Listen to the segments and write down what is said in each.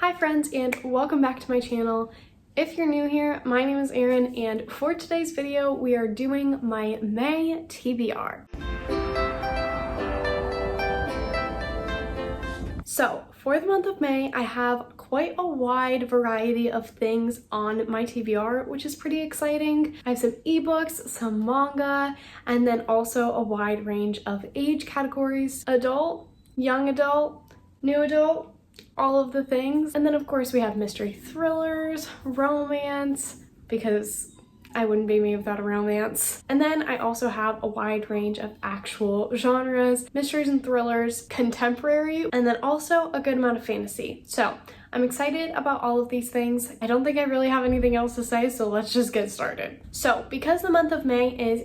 Hi friends, and welcome back to my channel. If you're new here, my name is Erin, and for today's video we are doing my May TBR. So for the month of May, I have quite a wide variety of things on my TBR, which is pretty exciting. I have some ebooks, some manga, and then also a wide range of age categories: adult, young adult, new adult, all of the things. And then of course we have mystery thrillers, romance, because I wouldn't be me without a romance. And then I also have a wide range of actual genres: mysteries and thrillers, contemporary, and then also a good amount of fantasy. So I'm excited about all of these things. I don't think I really have anything else to say, so let's just get started. So because the month of May is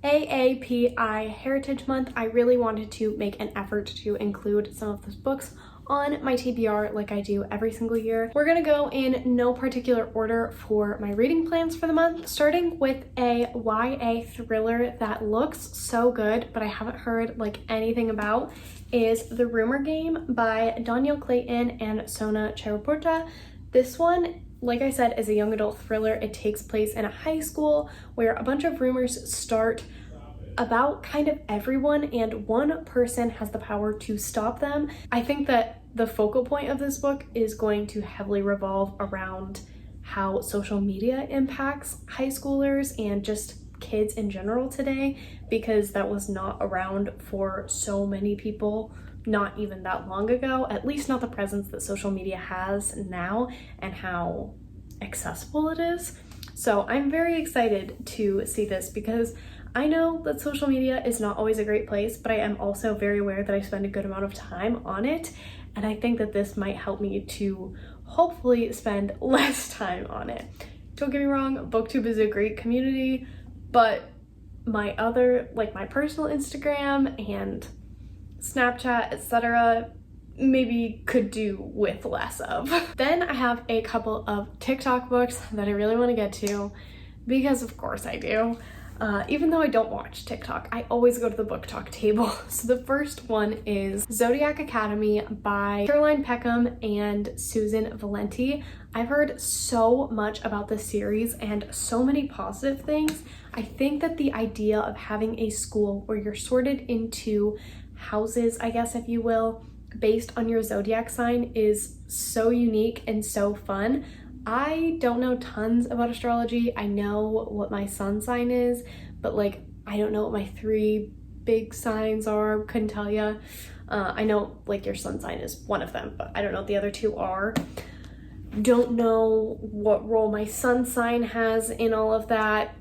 AAPI Heritage Month, I really wanted to make an effort to include some of those books on my TBR like I do every single year. We're gonna go in no particular order for my reading plans for the month, starting with a YA thriller that looks so good but I haven't heard like anything about, is The Rumor Game by Danielle Clayton and Sona Cheraporta. This one, like I said, is a young adult thriller. It takes place in a high school where a bunch of rumors start about kind of everyone, and one person has the power to stop them. I think that the focal point of this book is going to heavily revolve around how social media impacts high schoolers and just kids in general today, because that was not around for so many people not even that long ago, at least not the presence that social media has now and how accessible it is. So I'm very excited to see this because I know that social media is not always a great place, but I am also very aware that I spend a good amount of time on it, and I think that this might help me to hopefully spend less time on it. Don't get me wrong, BookTube is a great community, but my other, like my personal Instagram and Snapchat, etc., maybe could do with less of. Then I have a couple of TikTok books that I really want to get to, because of course I do. Even though I don't watch TikTok, I always go to the book talk table. So the first one is Zodiac Academy by Caroline Peckham and Susan Valenti. I've heard so much about this series and so many positive things. I think that the idea of having a school where you're sorted into houses, I guess if you will, based on your zodiac sign is so unique and so fun. I don't know tons about astrology. I know what my sun sign is, but like I don't know what my three big signs are. Couldn't tell you. I know like your sun sign is one of them, but I don't know what the other two are. Don't know what role my sun sign has in all of that.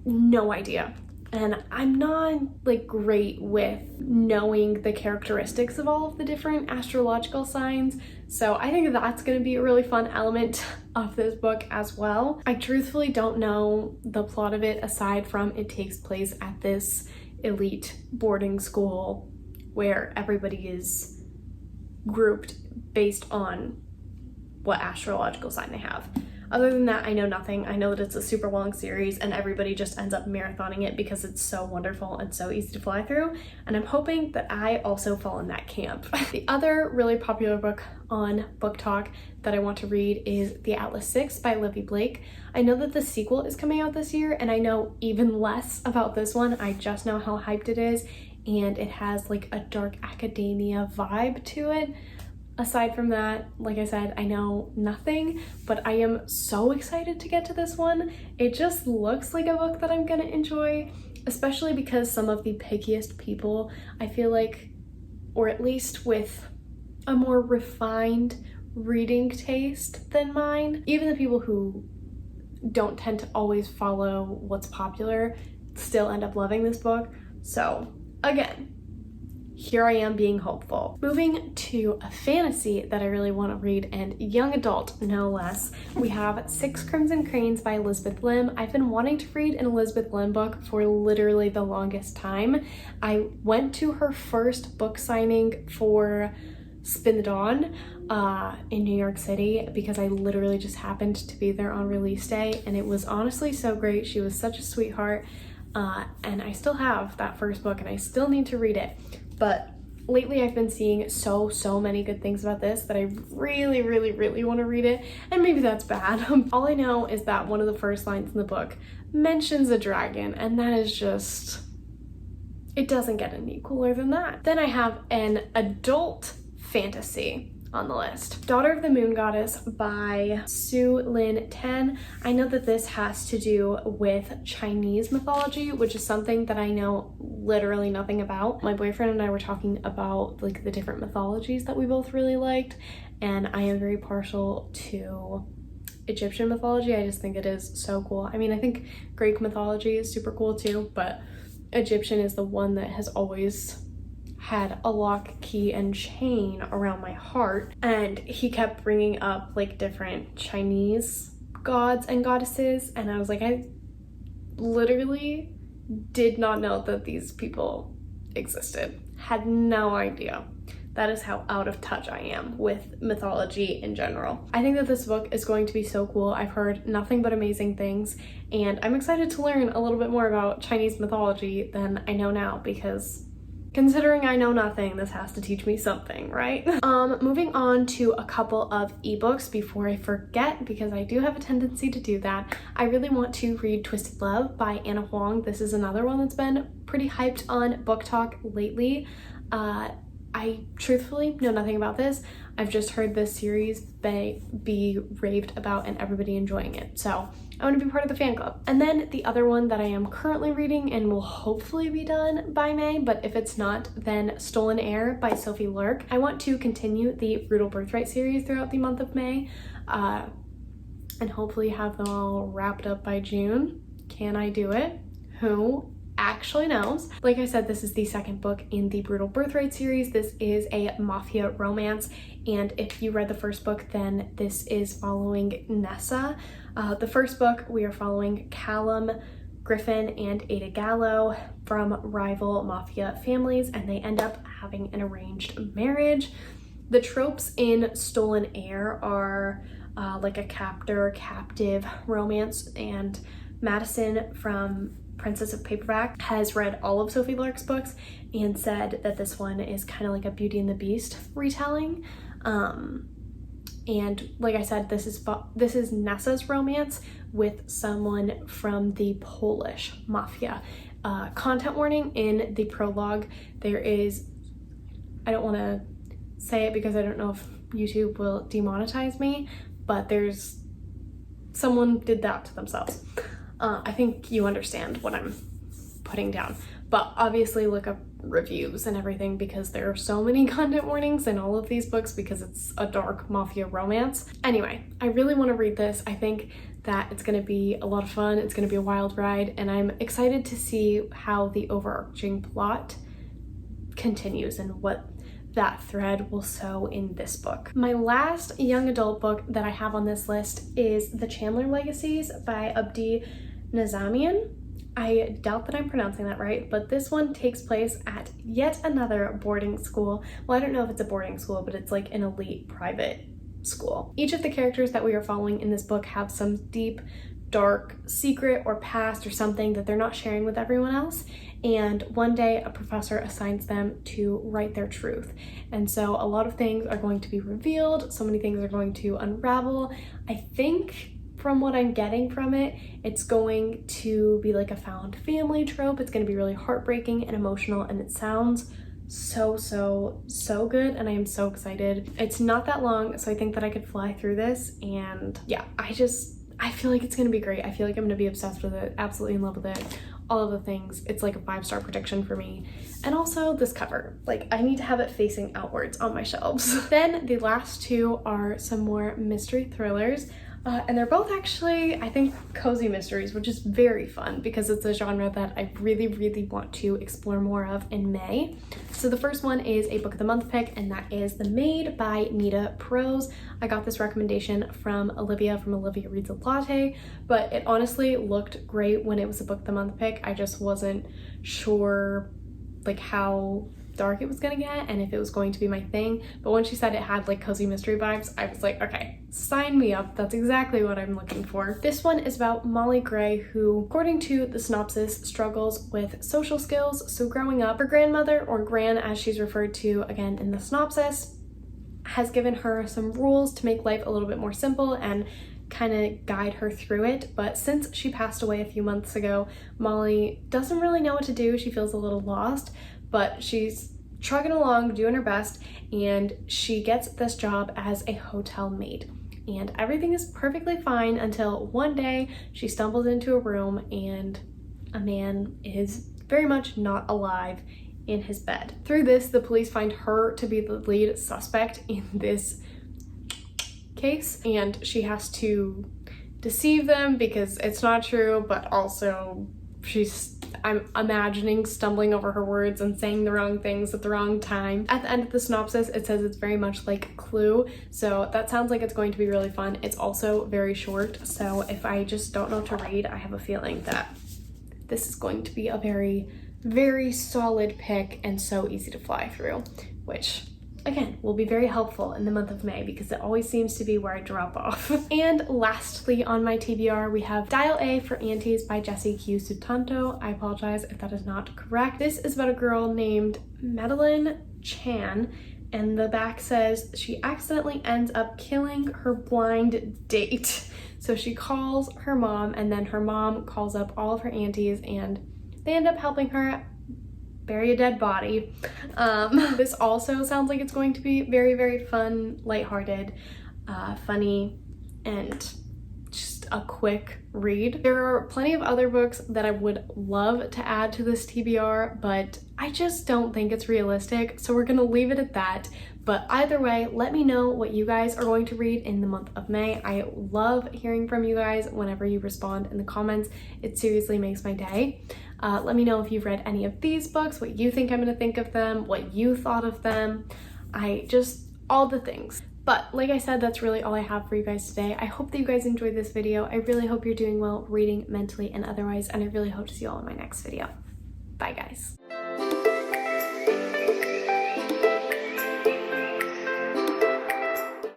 No idea. And I'm not like great with knowing the characteristics of all of the different astrological signs. So I think that's going to be a really fun element of this book as well. I truthfully don't know the plot of it aside from it takes place at this elite boarding school where everybody is grouped based on what astrological sign they have. Other than that, I know nothing. I know that it's a super long series and everybody just ends up marathoning it because it's so wonderful and so easy to fly through, and I'm hoping that I also fall in that camp. The other really popular book on Book Talk that I want to read is The Atlas 6 by Livy Blake. I know that the sequel is coming out this year, and I know even less about this one. I just know how hyped it is, and it has like a dark academia vibe to it. Aside from that, like I said, I know nothing, but I am so excited to get to this one. It just looks like a book that I'm gonna enjoy, especially because some of the pickiest people, I feel like, or at least with a more refined reading taste than mine, even the people who don't tend to always follow what's popular still end up loving this book. So again, here I am being hopeful. Moving to a fantasy that I really want to read, and young adult no less, we have Six Crimson Cranes by Elizabeth Lim. I've been wanting to read an Elizabeth Lim book for literally the longest time. I went to her first book signing for Spin the Dawn in New York City because I literally just happened to be there on release day, and it was honestly so great. She was such a sweetheart, and I still have that first book and I still need to read it. But lately I've been seeing so many good things about this that I really want to read it, and maybe that's bad. All I know is that one of the first lines in the book mentions a dragon, and that is just, it doesn't get any cooler than that. Then I have an adult fantasy on the list. Daughter of the Moon Goddess by Su Lin Ten. I know that this has to do with Chinese mythology, which is something that I know literally nothing about. My boyfriend and I were talking about like the different mythologies that we both really liked, and I am very partial to Egyptian mythology. I just think it is so cool. I mean, I think Greek mythology is super cool too, but Egyptian is the one that has always had a lock, key, and chain around my heart. And he kept bringing up like different Chinese gods and goddesses, and I was like, I literally did not know that these people existed. Had no idea. That is how out of touch I am with mythology in general. I think that this book is going to be so cool. I've heard nothing but amazing things, and I'm excited to learn a little bit more about Chinese mythology than I know now, because considering I know nothing, this has to teach me something, right? Moving on to a couple of ebooks before I forget, because I do have a tendency to do that. I really want to read Twisted Love by Anna Huang. This is another one that's been pretty hyped on Book Talk lately. I truthfully know nothing about this. I've just heard this series be raved about and everybody enjoying it. So I want to be part of the fan club. And then the other one that I am currently reading and will hopefully be done by May, but if it's not, then Stolen Heir by Sophie Lurk. I want to continue the Brutal Birthright series throughout the month of May, and hopefully have them all wrapped up by June. Can I do it? Who actually knows? Like I said, this is the second book in the Brutal Birthright series. This is a mafia romance, and if you read the first book, then this is following Nessa. The first book, we are following Callum Griffin and Ada Gallo from rival mafia families, and they end up having an arranged marriage. The tropes in Stolen Heir are like a captor-captive romance, and Madison from Princess of Paperback has read all of Sophie Lark's books and said that this one is kind of like a Beauty and the Beast retelling. And like I said, this is Nessa's romance with someone from the Polish mafia. Content warning: in the prologue, there is, I don't want to say it because I don't know if YouTube will demonetize me, but there's, someone did that to themselves. I think you understand what I'm putting down, but obviously look up reviews and everything, because there are so many content warnings in all of these books because it's a dark mafia romance. Anyway, I really want to read this. I think that it's going to be a lot of fun. It's going to be a wild ride, and I'm excited to see how the overarching plot continues and what that thread will sew in this book. My last young adult book that I have on this list is The Chandler Legacies by Abdi Nazamian. I doubt that I'm pronouncing that right, but this one takes place at yet another boarding school. Well, I don't know if it's a boarding school, but it's like an elite private school. Each of the characters that we are following in this book have some deep, dark secret or past or something that they're not sharing with everyone else. And one day a professor assigns them to write their truth. And so a lot of things are going to be revealed. So many things are going to unravel. I think from what I'm getting from it, it's going to be like a found family trope. It's going to be really heartbreaking and emotional, and it sounds so good, and I am so excited. It's not that long, so I think that I could fly through this, and yeah, I feel like it's going to be great. I feel like I'm going to be obsessed with it, absolutely in love with it. All of the things. It's like a 5-star prediction for me. And also this cover, like I need to have it facing outwards on my shelves. Then the last two are some more mystery thrillers. And they're both actually, I think, cozy mysteries, which is very fun because it's a genre that I really want to explore more of in May. So the first one is a book of the month pick, and that is The Maid by Nita Prose. I got this recommendation from Olivia Reads a Latte, but it honestly looked great when it was a book of the month pick. I just wasn't sure like how dark it was gonna get and if it was going to be my thing. But when she said it had like cozy mystery vibes, I was like, okay, sign me up. That's exactly what I'm looking for. This one is about Molly Gray, who, according to the synopsis, struggles with social skills. So growing up, her grandmother, or Gran as she's referred to again in the synopsis, has given her some rules to make life a little bit more simple and kind of guide her through it. But since she passed away a few months ago, Molly doesn't really know what to do. She feels a little lost, but she's trugging along, doing her best, and she gets this job as a hotel maid. And everything is perfectly fine until one day she stumbles into a room and a man is very much not alive in his bed. Through this, the police find her to be the lead suspect in this case, and she has to deceive them because it's not true, but also I'm imagining stumbling over her words and saying the wrong things at the wrong time. At the end of the synopsis, it says it's very much like Clue, so that sounds like it's going to be really fun. It's also very short, so if I just don't know to read, I have a feeling that this is going to be a very, very solid pick and so easy to fly through, which again will be very helpful in the month of May because it always seems to be where I drop off. And lastly on my TBR, we have Dial A for Aunties by Jessie Q. Sutanto. I apologize if that is not correct. This is about a girl named Madeline Chan, and the back says she accidentally ends up killing her blind date. So she calls her mom, and then her mom calls up all of her aunties, and they end up helping her bury a dead body. This also sounds like it's going to be very, very fun, lighthearted, funny, and just a quick read. There are plenty of other books that I would love to add to this TBR, but I just don't think it's realistic, so we're gonna leave it at that. But either way, let me know what you guys are going to read in the month of May. I love hearing from you guys whenever you respond in the comments. It seriously makes my day. Let me know if you've read any of these books, what you think I'm gonna think of them, what you thought of them. All the things. But like I said, that's really all I have for you guys today. I hope that you guys enjoyed this video. I really hope you're doing well reading mentally and otherwise, and I really hope to see you all in my next video. Bye guys.